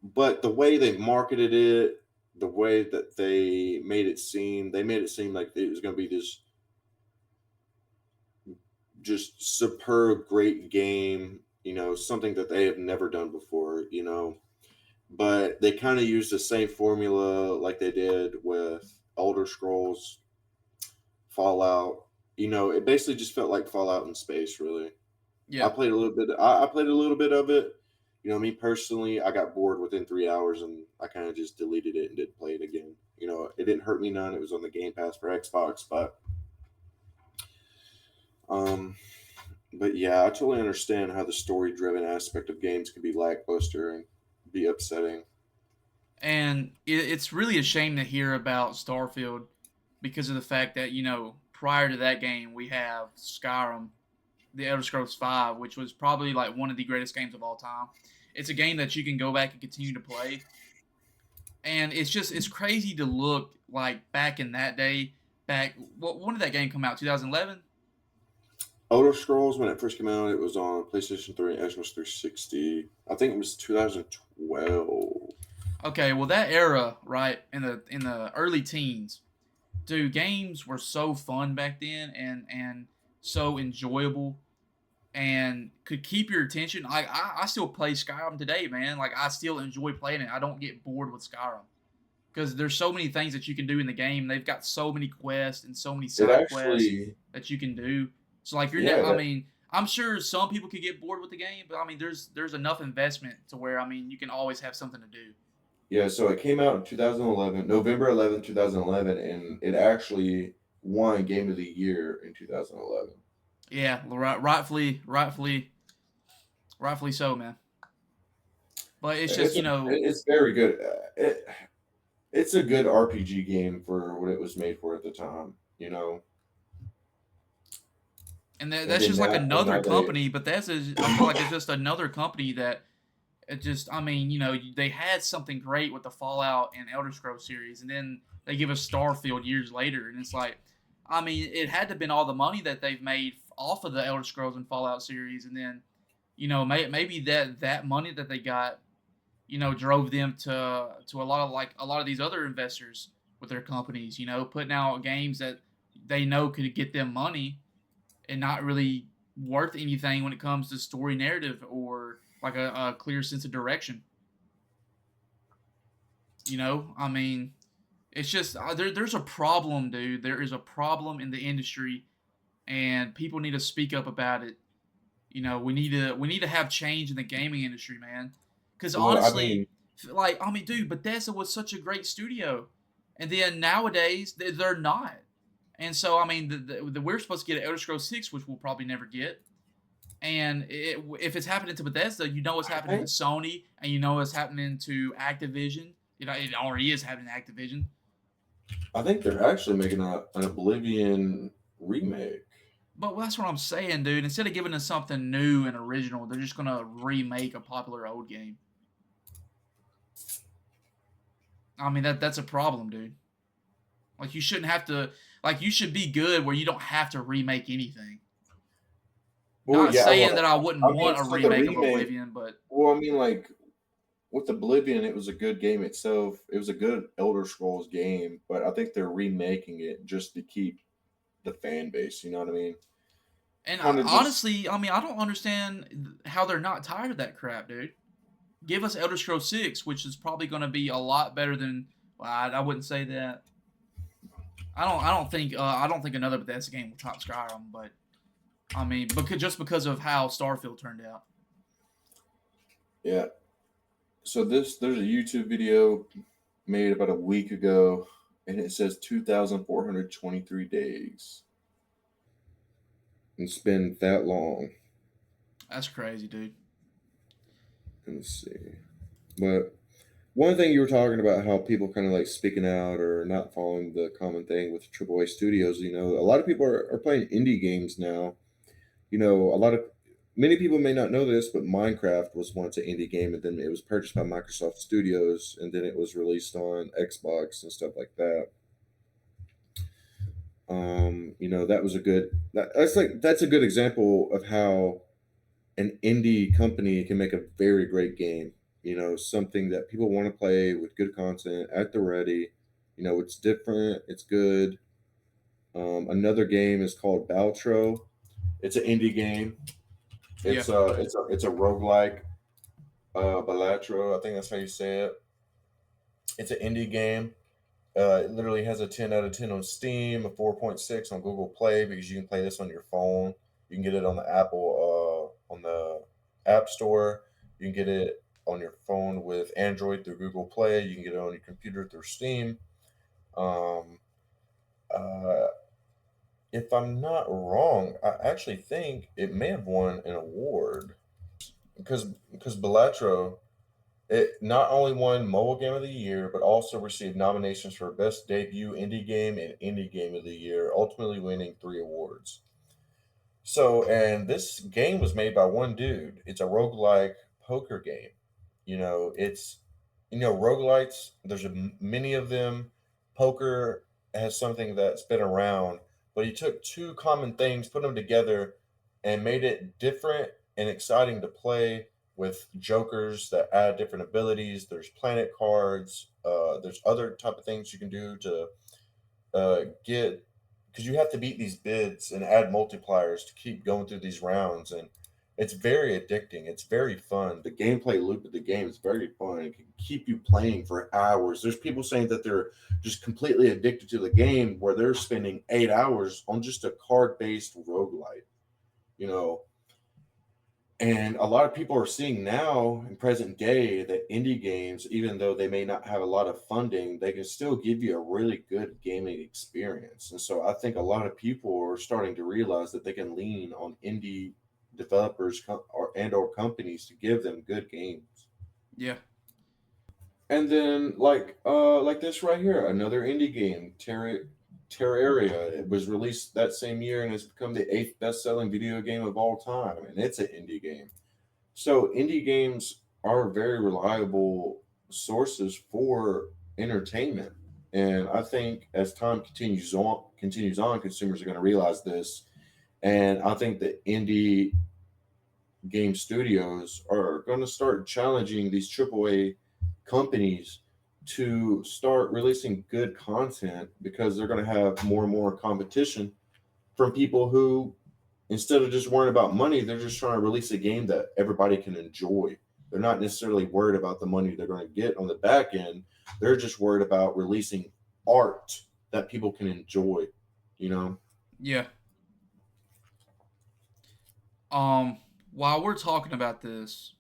Speaker 2: But the way they marketed it, the way that they made it seem like it was going to be this just superb, great game, something that they have never done before. But they kind of used the same formula like they did with Elder Scrolls, Fallout. It basically just felt like Fallout in space, really. I
Speaker 1: yeah.
Speaker 2: played a little bit. I played a little bit of it. Me personally, I got bored within 3 hours, and I kind of just deleted it and didn't play it again. It didn't hurt me none. It was on the Game Pass for Xbox, but Um, but yeah, I totally understand how the story-driven aspect of games can be lackluster and be upsetting.
Speaker 1: And it's really a shame to hear about Starfield because of the fact that, prior to that game, we have Skyrim, the Elder Scrolls V, which was probably like one of the greatest games of all time. It's a game that you can go back and continue to play. And it's crazy to look like back in that day. When did that game come out? 2011?
Speaker 2: Elder Scrolls, when it first came out, it was on PlayStation 3 and Xbox 360. I think it was 2012.
Speaker 1: Okay, well that era, right, in the early teens, dude, games were so fun back then and so enjoyable and could keep your attention. I still play Skyrim today, man. Like I still enjoy playing it. I don't get bored with Skyrim because there's so many things that you can do in the game. They've got so many quests and so many
Speaker 2: It
Speaker 1: side quests
Speaker 2: actually,
Speaker 1: that you can do. So like
Speaker 2: yeah,
Speaker 1: I mean, I'm sure some people could get bored with the game, but I mean, there's enough investment to where I mean you can always have something to do.
Speaker 2: yeah. So it came out in 2011, November 11th, 2011, and it actually won Game of the Year in 2011.
Speaker 1: Yeah, rightfully so, man. But it's just
Speaker 2: It's very good. It's a good RPG game for what it was made for at the time, you know.
Speaker 1: and
Speaker 2: And
Speaker 1: that's
Speaker 2: then
Speaker 1: just like
Speaker 2: and
Speaker 1: another
Speaker 2: now they,
Speaker 1: company. But I feel like it's just another company that it just I mean they had something great with the Fallout and Elder Scrolls series, and then they give us Starfield years later, and it's like I mean it had to have been all the money that they've made off of the Elder Scrolls and Fallout series, and then maybe that money that they got drove them to a lot of these other investors with their companies, putting out games that they know could get them money and not really worth anything when it comes to story narrative or like a clear sense of direction. I mean, it's just there's a problem, dude. There is a problem in the industry, and people need to speak up about it. We need to have change in the gaming industry, man. Because
Speaker 2: well, I
Speaker 1: honestly,
Speaker 2: mean,
Speaker 1: like I mean, dude, Bethesda was such a great studio, and then nowadays they're not. And so I mean, we're supposed to get Elder Scrolls 6, which we'll probably never get. And if it's happening to Bethesda, you know what's
Speaker 2: I
Speaker 1: happening to
Speaker 2: think
Speaker 1: Sony, and you know what's happening to Activision. It already is happening to Activision.
Speaker 2: I think they're actually making an Oblivion remake.
Speaker 1: But that's what I'm saying, dude. Instead of giving us something new and original, they're just gonna remake a popular old game. I mean that's a problem, dude. Like you shouldn't have to. Like you should be good where you don't have to remake anything.
Speaker 2: Well,
Speaker 1: Not
Speaker 2: yeah,
Speaker 1: saying
Speaker 2: well,
Speaker 1: that I
Speaker 2: I
Speaker 1: wouldn't
Speaker 2: mean,
Speaker 1: want a
Speaker 2: for the
Speaker 1: remake of
Speaker 2: remake,
Speaker 1: Oblivion, but
Speaker 2: well, I mean, like with Oblivion, it was a good game itself. It was a good Elder Scrolls game, but I think they're remaking it just to keep the fan base. You know what I mean?
Speaker 1: and
Speaker 2: Kind of just
Speaker 1: honestly, I mean I don't understand how they're not tired of that crap, dude. Give us Elder Scrolls 6, which is probably going to be a lot better than. Well, I wouldn't say that. I don't think another Bethesda game will top Skyrim, but I mean, because of how Starfield turned out.
Speaker 2: yeah. So there's a YouTube video made about a week ago, and it says 2,423 days. It's been that long.
Speaker 1: That's crazy, dude.
Speaker 2: Let's see. But one thing you were talking about how people kind of like speaking out or not following the common thing with AAA studios, a lot of people are playing indie games now. A lot of many people may not know this, but Minecraft was once an indie game, and then it was purchased by Microsoft Studios, and then it was released on Xbox and stuff like that. That was a that's a good example of how an indie company can make a very great game. Something that people want to play with good content at the ready. It's different, it's good. Another game is called Baltro. It's an indie game.
Speaker 1: Yeah.
Speaker 2: It's a roguelike. Balatro, I think that's how you say it. It's an indie game. It literally has a 10 out of 10 on Steam, a 4.6 on Google Play because you can play this on your phone. You can get it on the on the App Store. You can get it on your phone with Android through Google Play. You can get it on your computer through Steam. Um, uh, if I'm not wrong, I actually think it may have won an award because Balatro it not only won Mobile Game of the Year, but also received nominations for Best Debut Indie Game and Indie Game of the Year, ultimately winning 3 awards. So, and this game was made by one dude. It's a roguelike poker game. It's, roguelites, there's many of them. Poker has something that's been around, but he took two common things, put them together, and made it different and exciting to play with jokers that add different abilities. There's planet cards. There's other type of things you can do to get because you have to beat these bids and add multipliers to keep going through these rounds, and it's very addicting. It's very fun. The gameplay loop of the game is very fun. It can keep you playing for hours. There's people saying that they're just completely addicted to the game where they're spending 8 hours on just a card-based roguelite. You know, and a lot of people are seeing now in present day that indie games, even though they may not have a lot of funding, they can still give you a really good gaming experience. And so I think a lot of people are starting to realize that they can lean on indie developers or companies to give them good games.
Speaker 1: Yeah.
Speaker 2: And then like this right here, another indie game, Terraria. It was released that same year and has become the eighth best-selling video game of all time, and it's an indie game. So indie games are very reliable sources for entertainment. And I think as time continues on, consumers are going to realize this. And I think that indie game studios are going to start challenging these AAA companies to start releasing good content because they're going to have more and more competition from people who, instead of just worrying about money, they're just trying to release a game that everybody can enjoy. They're not necessarily worried about the money they're going to get on the back end. They're just worried about releasing art that people can enjoy, you know?
Speaker 1: Yeah. While we're talking about this,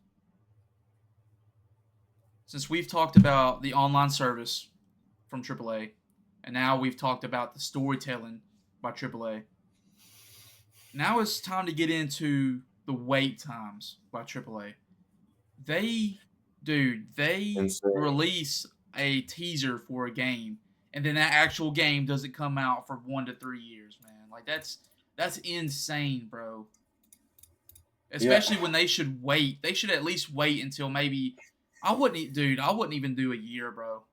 Speaker 1: since we've talked about the online service from AAA, and now we've talked about the storytelling by AAA, now it's time to get into the wait times by AAA. They, they
Speaker 2: And so,
Speaker 1: release a teaser for a game, and then that actual game doesn't come out for 1 to 3 years, man. Like that's insane, bro.
Speaker 2: yeah,
Speaker 1: Especially when they should wait. They should at least wait until maybe. Dude. I wouldn't even do a year, bro.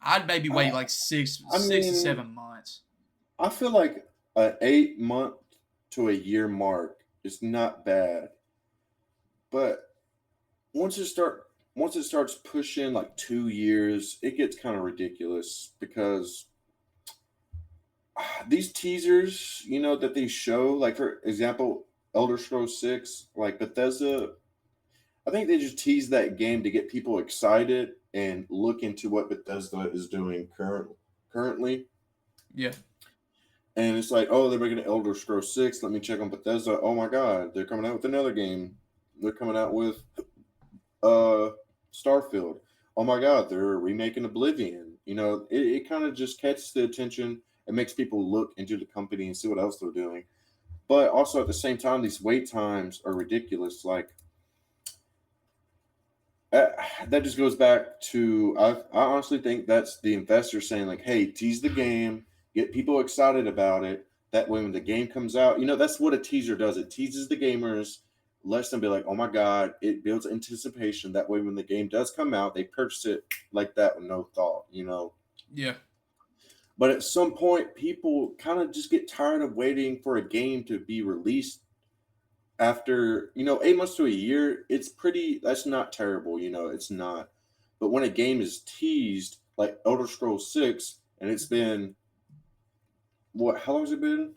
Speaker 1: I'd maybe
Speaker 2: I,
Speaker 1: wait like
Speaker 2: I
Speaker 1: six to
Speaker 2: mean,
Speaker 1: 7 months.
Speaker 2: I feel like an 8 month to a year mark is not bad, but once it start once it starts pushing like 2 years, it gets kind of ridiculous because these teasers, that they show, like for example, Elder Scrolls 6, like Bethesda, I think they just tease that game to get people excited and look into what Bethesda is doing currently.
Speaker 1: Yeah,
Speaker 2: And it's like, oh, they're making an Elder Scrolls 6. Let me check on Bethesda. Oh my God, they're coming out with another game. They're coming out with uh Starfield. Oh my God, they're remaking Oblivion. It kind of just catches the attention. It makes people look into the company and see what else they're doing. But also at the same time, these wait times are ridiculous. Like uh, that just goes back to I honestly think that's the investor saying like, hey, tease the game, get people excited about it. That way, when the game comes out, that's what a teaser does. It teases the gamers, lets them be like, oh my God, it builds anticipation. That way, when the game does come out, they purchase it like that with no thought.
Speaker 1: yeah,
Speaker 2: But at some point, people kind of just get tired of waiting for a game to be released after 8 months to a year. That's not terrible, it's not. But when a game is teased like Elder Scrolls 6, and it's been, what, how long has it been?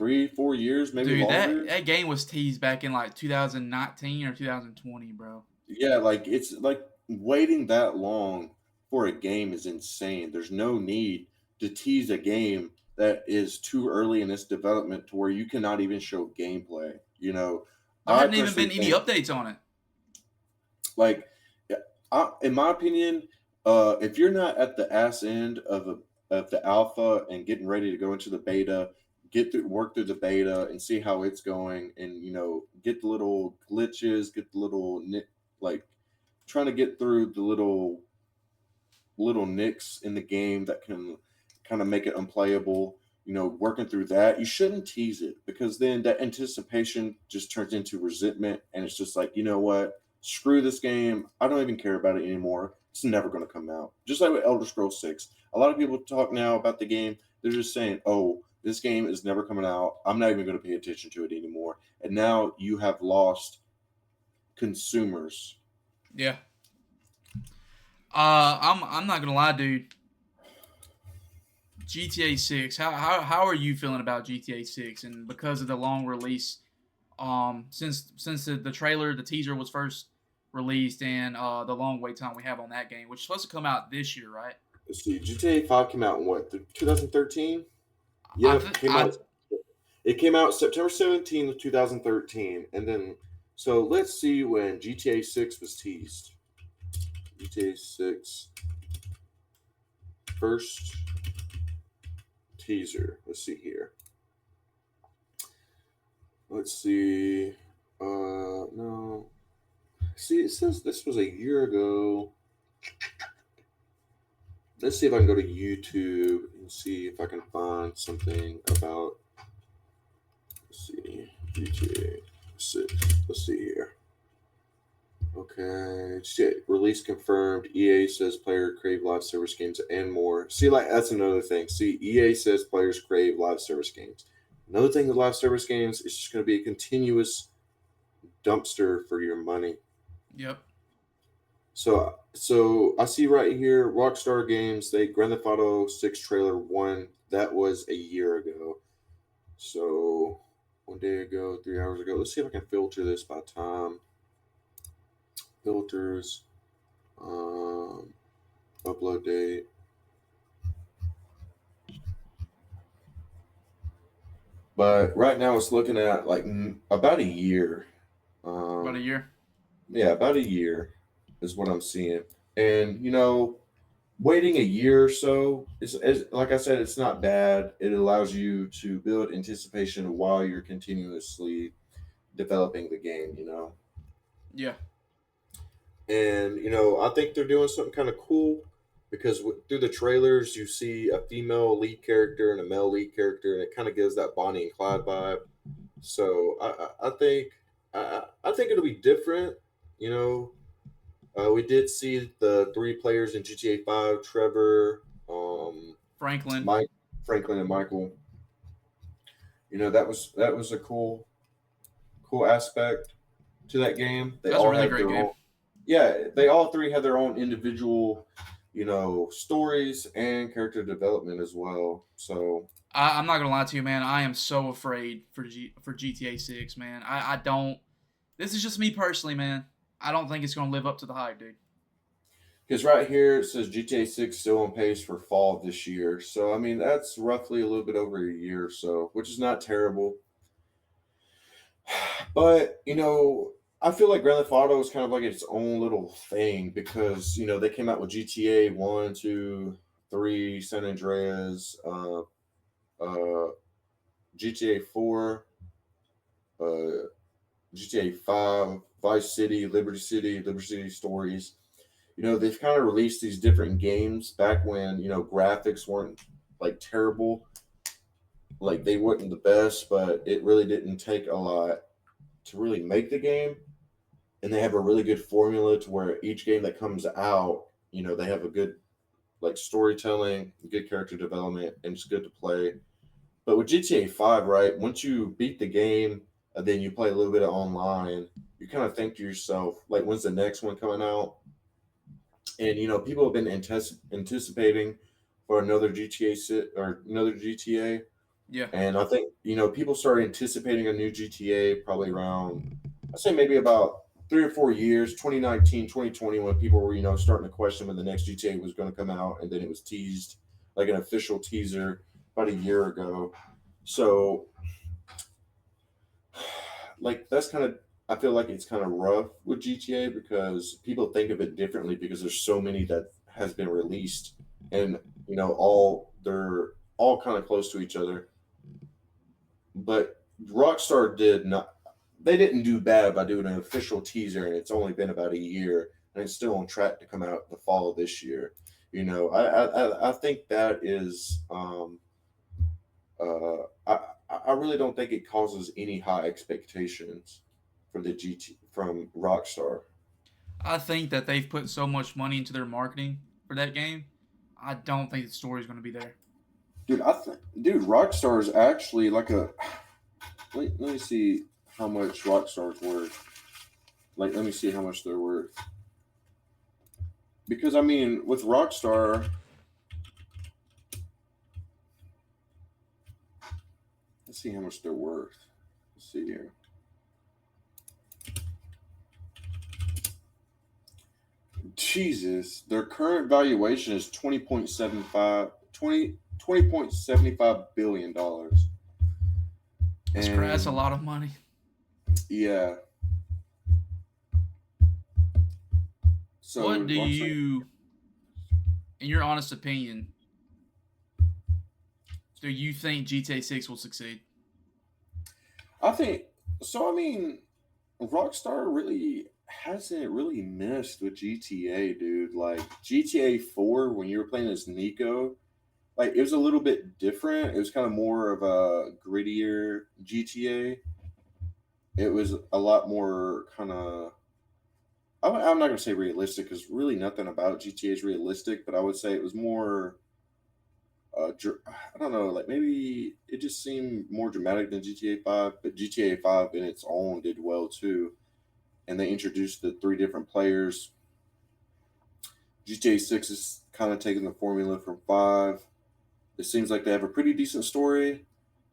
Speaker 2: 3-4 years, maybe
Speaker 1: dude. That
Speaker 2: longer.
Speaker 1: that game was teased back in like 2019 or 2020, bro.
Speaker 2: Yeah, like it's like waiting that long for a game is insane. There's no need to tease a game that is too early in its development to where you cannot even show gameplay.
Speaker 1: There
Speaker 2: I
Speaker 1: hadn't even
Speaker 2: personally
Speaker 1: been any
Speaker 2: think,
Speaker 1: updates on it.
Speaker 2: like, in my opinion, if you're not at the ass end of the alpha and getting ready to go into the beta, work through the beta and see how it's going, and get the little glitches, get the little like trying to get through the little nicks in the game that can kind of make it unplayable. Working through that, you shouldn't tease it, because then that anticipation just turns into resentment, and it's just like, you know what? Screw this game. I don't even care about it anymore. It's never going to come out. Just like with Elder Scrolls 6. A lot of people talk now about the game. They're just saying, oh, this game is never coming out. I'm not even going to pay attention to it anymore. And now you have lost consumers.
Speaker 1: Yeah. I'm not gonna lie, dude. GTA 6. How are you feeling about GTA 6? And because of the long release, since the trailer, the teaser was first released, and the long wait time we have on that game, which is supposed to come out this year, right?
Speaker 2: Let's see. GTA 5 came out in what? 2013?
Speaker 1: I
Speaker 2: Yep,
Speaker 1: th-
Speaker 2: came
Speaker 1: I
Speaker 2: out. It came out September 17th, 2013, and then so let's see when GTA 6 was teased. GTA 6 first teaser. Let's see here. Let's see. No. See, it says this was a year ago. Let's see if I can go to YouTube and see if I can find something about. Let's see, GTA 6. Let's see here. Okay, shit. Release confirmed. EA says player crave live service games and more. See, like that's another thing. See, EA says players crave live service games. Another thing with live service games is just going to be a continuous dumpster for your money.
Speaker 1: Yep.
Speaker 2: So I see right here, Rockstar Games. They Grand Theft Auto 6 trailer one. That was a year ago. So 1 day ago, 3 hours ago. Let's see if I can filter this by time. Filters. Upload date. But right now it's looking at like about a year.
Speaker 1: About a
Speaker 2: Um,
Speaker 1: year.
Speaker 2: yeah, about a year is what I'm seeing. And waiting a year or so is like I said, it's not bad. It allows you to build anticipation while you're continuously developing the game.
Speaker 1: Yeah.
Speaker 2: And I think they're doing something kind of cool, because through the trailers you see a female lead character and a male lead character, and it kind of gives that Bonnie and Clyde vibe. So I think it'll be different. You know, we did see the three players in GTA 5: Trevor,
Speaker 1: Franklin.
Speaker 2: Mike, Franklin, and Michael. That was a cool aspect to that game. They
Speaker 1: That's a
Speaker 2: all
Speaker 1: really
Speaker 2: had
Speaker 1: great
Speaker 2: their
Speaker 1: game.
Speaker 2: own. Yeah, they all three had their own individual, stories and character development as well. So
Speaker 1: I'm not gonna lie to you, man. I am so afraid for GTA 6, man. I don't. This is just me personally, man. I don't think it's gonna live up to the hype, dude.
Speaker 2: because right here it says GTA 6 still on pace for fall of this year. So I mean that's roughly a little bit over a year or so, which is not terrible. But I feel like Grand Theft Auto is kind of like its own little thing, because they came out with GTA 1, 2, 3, San Andreas, uh, GTA 4, uh, GTA 5, Vice City, Liberty City Stories. They've kind of released these different games back when graphics weren't like terrible, like they weren't the best, but it really didn't take a lot to really make the game. And they have a really good formula to where each game that comes out, they have a good like storytelling, good character development, and it's good to play. But with GTA 5, right, once you beat the game and then you play a little bit of online, you kind of think to yourself, like, when's the next one coming out? And people have been anticipating for another GTA or another GTA.
Speaker 1: Yeah.
Speaker 2: And I think people started anticipating a new GTA probably around, I'd say maybe about 3 or 4 years, 2019, 2020, when people were starting to question when the next GTA was going to come out, and then it was teased like an official teaser about a year ago. So like that's kind of, I feel like it's kind of rough with GTA, because people think of it differently because there's so many that has been released, and all they're all kind of close to each other. but Rockstar did not. They didn't do bad by doing an official teaser, and it's only been about a year, and it's still on track to come out the fall of this year. I think that is I really don't think it causes any high expectations from the GT from Rockstar.
Speaker 1: I think that they've put so much money into their marketing for that game. I don't think the story is going to be there.
Speaker 2: Dude, Rockstar is actually like a. Let me see how much Rockstar's worth. Like, let me see how much they're worth. Because I mean, with Rockstar, let's see how much they're worth. Let's see here. Jesus, their current valuation is 20.75 billion dollars.
Speaker 1: That's a lot of money.
Speaker 2: Yeah. So
Speaker 1: What do you, in your honest opinion, do you think GTA 6 will succeed?
Speaker 2: I think so. I mean, Rockstar really hasn't really messed with GTA, dude. Like GTA 4, when you were playing as Nico, like it was a little bit different. It was kind of more of a grittier GTA. It was a lot more kind of. I'm not gonna say realistic because really nothing about GTA is realistic, but I would say it was more. I don't know, like maybe it just seemed more dramatic than GTA 5, but GTA 5 in its own did well too. And they introduced the three different players. GTA 6 is kind of taking the formula from 5. It seems like they have a pretty decent story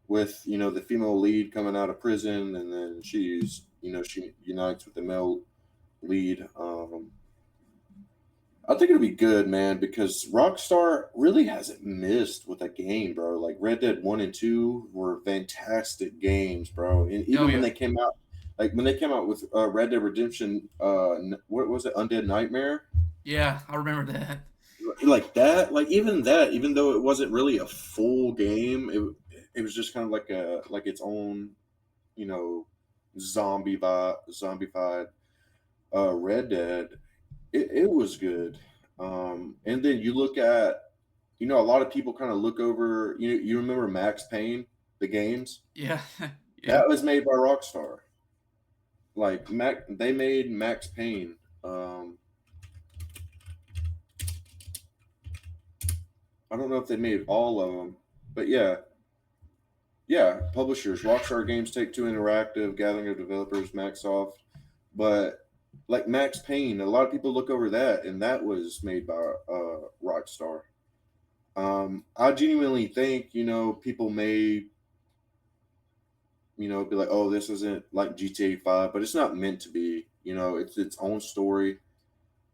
Speaker 2: with, the female lead coming out of prison and then she unites with the male lead. I think it'll be good, man, because Rockstar really hasn't missed with a game, bro. Like Red Dead 1 and 2 were fantastic games, bro. And
Speaker 1: Oh
Speaker 2: even when
Speaker 1: yeah,
Speaker 2: they came out, like when they came out with Red Dead Redemption, what was it, Undead Nightmare?
Speaker 1: yeah, I remember that.
Speaker 2: Like that, like even that, even though it wasn't really a full game, it was just kind of like its own, you know, zombified Red Dead. It was good. And then you look at, a lot of people kind of look over. You remember Max Payne, the games
Speaker 1: Yeah, yeah.
Speaker 2: that was made by Rockstar. Like they made Max Payne. Um, I don't know if they made all of them, but yeah, publishers, Rockstar Games, Take Two Interactive, Gathering of Developers, Maxsoft. But like Max Payne, a lot of people look over that, and that was made by Rockstar. I genuinely think, people may, be like, oh, this isn't like GTA 5, but it's not meant to be. It's its own story.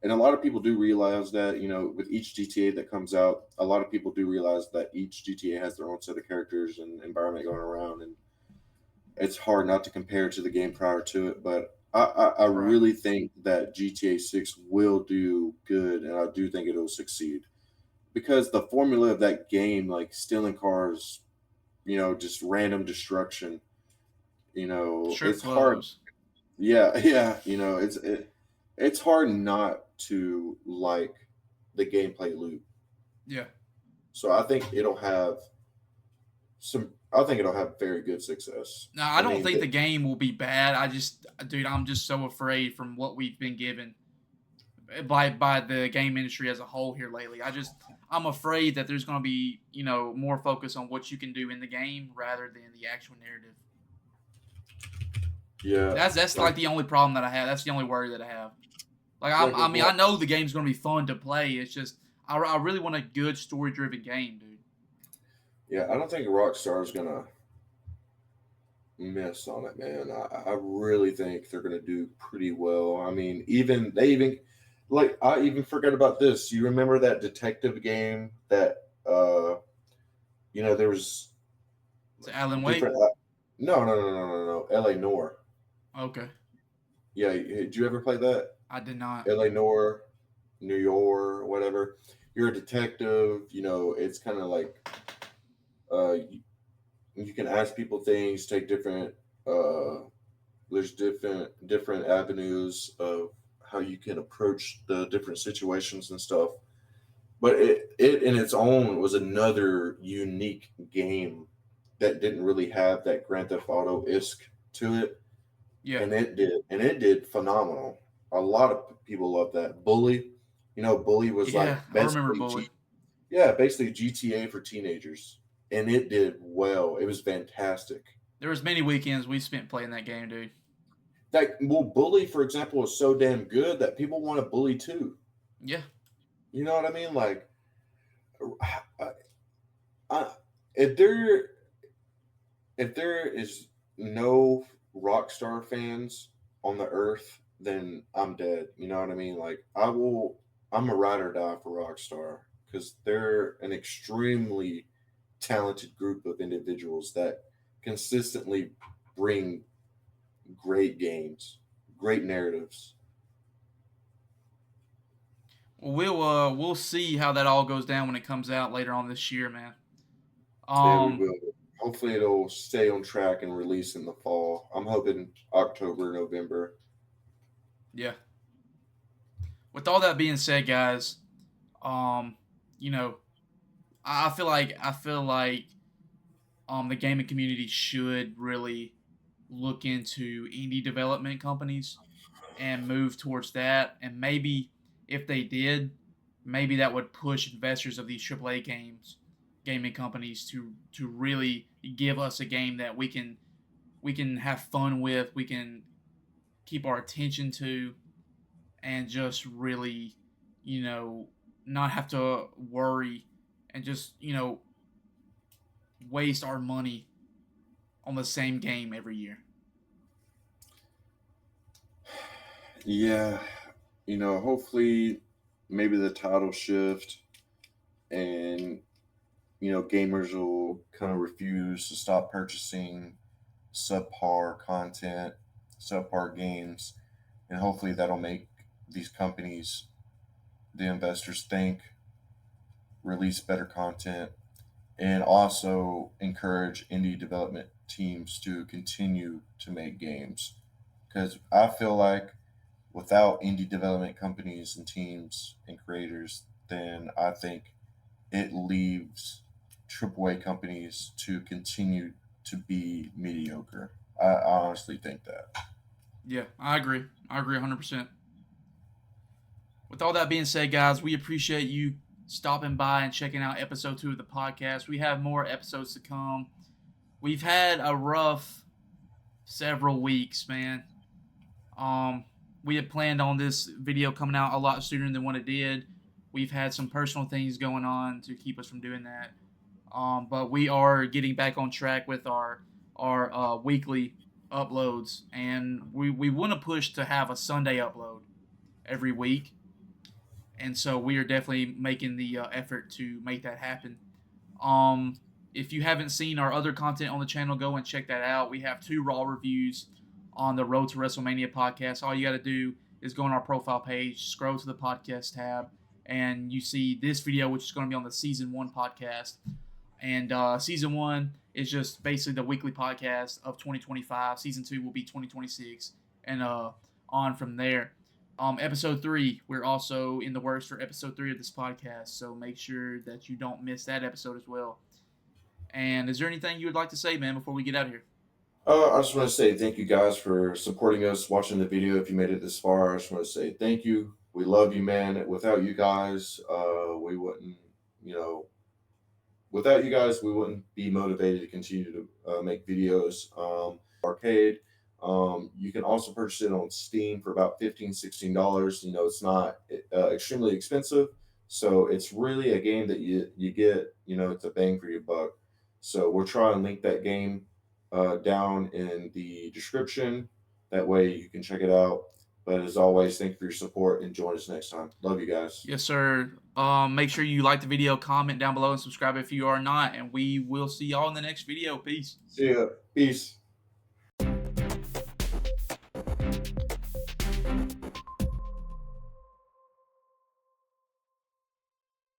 Speaker 2: And a lot of people do realize that, with each GTA that comes out, a lot of people do realize that each GTA has their own set of characters and environment going around. And it's hard not to compare it to the game prior to it. But I
Speaker 1: Right.
Speaker 2: really think that GTA 6 will do good, and I do think it'll succeed. Because the formula of that game, like stealing cars, just random destruction,
Speaker 1: Strip
Speaker 2: it's hard.
Speaker 1: clubs.
Speaker 2: Yeah, yeah, it's hard not to like the gameplay loop.
Speaker 1: Yeah.
Speaker 2: So I think it'll have very good success.
Speaker 1: No, I
Speaker 2: I
Speaker 1: don't
Speaker 2: mean,
Speaker 1: think the game will be bad. Dude, I'm just so afraid from what we've been given by the game industry as a whole here lately. I'm afraid that there's going to be more focus on what you can do in the game rather than the actual narrative.
Speaker 2: yeah,
Speaker 1: That's like
Speaker 2: like
Speaker 1: the only problem that I have. That's the only worry that I have. Like
Speaker 2: like
Speaker 1: I
Speaker 2: with
Speaker 1: mean I know the game's going to be fun to play. It's just I really want a good story driven game, dude.
Speaker 2: yeah, I don't think Rockstar is gonna miss on it, man. I really think they're gonna do pretty well. I mean, even like I even forgot about this. You remember that detective game that there was
Speaker 1: It's Alan Wake.
Speaker 2: different. No, no, no, no, no, no. L.A. Noire.
Speaker 1: Okay,
Speaker 2: Yeah, did you ever play that?
Speaker 1: I did not.
Speaker 2: L.A. Noire, New York, whatever. You're a detective. It's kind of like uh, you can ask people things, take different there's different avenues of how you can approach the different situations and stuff. But it in its own was another unique game that didn't really have that Grand Theft Auto isk to it,
Speaker 1: Yeah.
Speaker 2: and it did phenomenal. A lot of people love that. Bully, Bully was
Speaker 1: Yeah,
Speaker 2: like
Speaker 1: I remember
Speaker 2: basically
Speaker 1: Bully.
Speaker 2: basically GTA for teenagers, and it did well. It was fantastic.
Speaker 1: There was many weekends we spent playing that game, dude.
Speaker 2: Like, well, Bully, for example, was so damn good that people want to bully too.
Speaker 1: Yeah.
Speaker 2: You know what I mean? Like, I, I, if there is no Rockstar fans on the earth, then I'm dead. You know what I mean? Like, I'm a ride or die for Rockstar because they're an extremely talented group of individuals that consistently bring great games, great narratives.
Speaker 1: Well, we'll see how that all goes down when it comes out later on this year, man.
Speaker 2: Yeah, we
Speaker 1: Um,
Speaker 2: will. Hopefully, it'll stay on track and release in the fall. I'm hoping October, November.
Speaker 1: yeah. With all that being said, guys, um, you know, I feel like the gaming community should really look into indie development companies and move towards that. And maybe if they did, maybe that would push investors of these AAA gaming companies to really give us a game that we can have fun with, we can keep our attention to, and just really, you know, not have to worry and just waste our money on the same game every year.
Speaker 2: Yeah, hopefully, maybe the title shift and gamers will kind of refuse to stop purchasing subpar content, subpar games, and hopefully that'll make these companies, the investors, think, release better content, and also encourage indie development teams to continue to make games. Because I feel like without indie development companies and teams and creators, then I think it leaves AAA companies to continue to be mediocre. I honestly think that.
Speaker 1: Yeah, I agree. I agree 100%. With all that being said, guys, we appreciate you stopping by and checking out episode 2 of the podcast. We have more episodes to come. We've had a rough several weeks, man. Um, we had planned on this video coming out a lot sooner than what it did. We've had some personal things going on to keep us from doing that. But we are getting back on track with our weekly uploads, and we want to push to have a Sunday upload every week, and so we are definitely making the effort to make that happen. Um, if you haven't seen our other content on the channel, go and check that out. We have 2 Raw reviews on the Road to WrestleMania podcast. All you got to do is go on our profile page, scroll to the podcast tab, and you see this video, which is going to be on the season 1 podcast. And season 1 is just basically the weekly podcast of 2025. Season 2 will be 2026, and on from there. Episode 3, we're also in the works for episode 3 of this podcast, so make sure that you don't miss that episode as well. And is there anything you would like to say, man, before we get out of here?
Speaker 2: I just want to say thank you guys for supporting us, watching the video. If you made it this far, I just want to say thank you. We love you, man. Without you guys, we wouldn't, you know, without you guys, we wouldn't be motivated to continue to make videos. Arcade. You can also purchase it on Steam for about $15, $16. It's not extremely expensive. So it's really a game that you get, it's a bang for your buck. So we'll try and link that game down in the description. That way you can check it out. But as always, thank you for your support and join us next time. Love you guys.
Speaker 1: Yes, sir. Make sure you like the video, comment down below, and subscribe if you are not. And we will see y'all in the next video. Peace.
Speaker 2: See ya. Peace.